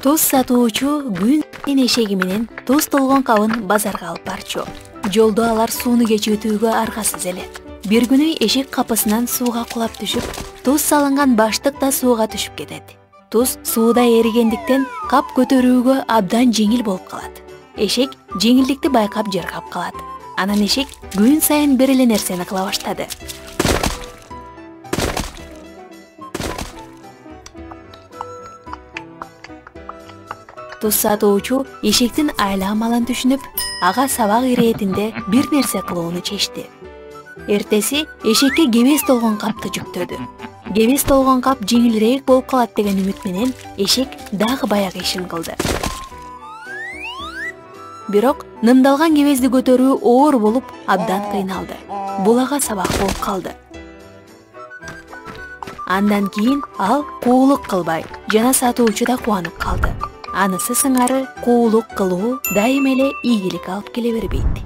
Туз сатуучу күн сайын эшеги менен туз толгон кабын базарга алып барчу. Жолдо алар сууну кечүүтүүгө аргасыз эле. Бир күнү эшек капысынан сууга кулап түшүп, туз салынган баштык да сууга түшүп кетет. Туз сууда эригендиктен кап көтөрүүгө абдан жеңил болуп калат. Эшек жеңилдикти байкап жыргап калат. Анан эшек күн сайын бир эле нерсени кыла баштады. Туз сатуучу эшектин айла-амалын түшүнүп, ага сабак иретинде бир нерсе кылууну чечти. Эртеси эшекке кебес толгон капты жүктөдү. Кебес толгон кап жеңилирээк болуп калат деген үмүт менен эшек дагы баягы ишин кылды. Бирок нымдалган кебезди көтөрүү оор болуп, абдан кыйналды. Бул ага сабак болуп калды. Андан кийин ал куулук кылбай, жана сатуучу да кубанып калды. Анысы сыңары куулук кылуу дайым эле ийгилик алып келе бербейт.